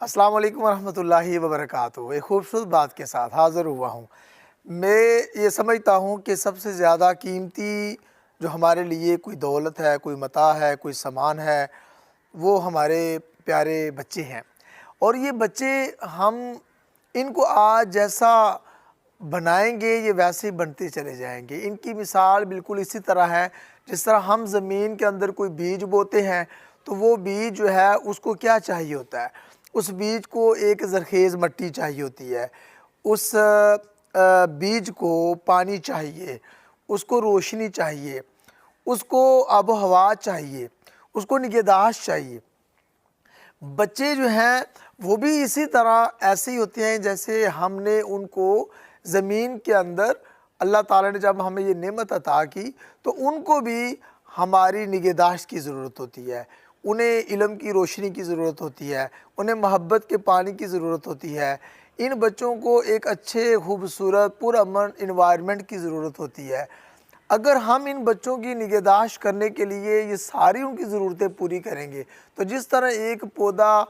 السلام علیکم ورحمۃ اللہ وبرکاتہ۔ ایک خوبصورت بات کے ساتھ حاضر ہوا ہوں۔ میں یہ سمجھتا ہوں کہ سب سے زیادہ قیمتی جو ہمارے لیے کوئی دولت ہے، کوئی متاع ہے، کوئی سامان ہے، وہ ہمارے پیارے بچے ہیں۔ اور یہ بچے ہم ان کو آج جیسا بنائیں گے یہ ویسے ہی بنتے چلے جائیں گے۔ ان کی مثال بالکل اسی طرح ہے جس طرح ہم زمین کے اندر کوئی بیج بوتے ہیں تو وہ بیج جو ہے اس کو کیا چاہیے ہوتا ہے؟ اس بیج کو ایک زرخیز مٹی چاہیے ہوتی ہے، اس بیج کو پانی چاہیے، اس کو روشنی چاہیے، اس کو آب و ہوا چاہیے، اس کو نگہداشت چاہیے۔ بچے جو ہیں وہ بھی اسی طرح ایسے ہی ہوتے ہیں جیسے ہم نے ان کو زمین کے اندر اللہ تعالیٰ نے جب ہمیں یہ نعمت عطا کی تو ان کو بھی ہماری نگہداشت کی ضرورت ہوتی ہے، انہیں علم کی روشنی کی ضرورت ہوتی ہے، انہیں محبت کے پانی کی ضرورت ہوتی ہے، ان بچوں کو ایک اچھے خوبصورت پرامن انوائرمنٹ کی ضرورت ہوتی ہے۔ اگر ہم ان بچوں کی نگہداشت کرنے کے لیے یہ ساری ان کی ضرورتیں پوری کریں گے تو جس طرح ایک پودا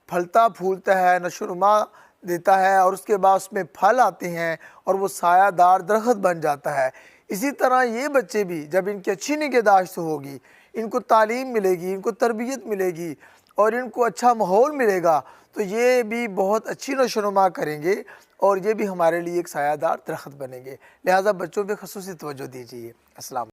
پھلتا پھولتا ہے، نشو و نما دیتا ہے اور اس کے بعد اس میں پھل آتے ہیں اور وہ سایہ دار درخت بن جاتا ہے، اسی طرح یہ بچے بھی جب ان کی اچھی نگہداشت ہوگی، ان کو تعلیم ملے گی، ان کو تربیت ملے گی اور ان کو اچھا ماحول ملے گا تو یہ بھی بہت اچھی نشو و نما کریں گے اور یہ بھی ہمارے لیے ایک سایہ دار درخت بنیں گے۔ لہٰذا بچوں پہ خصوصی توجہ دیجیے۔ السلام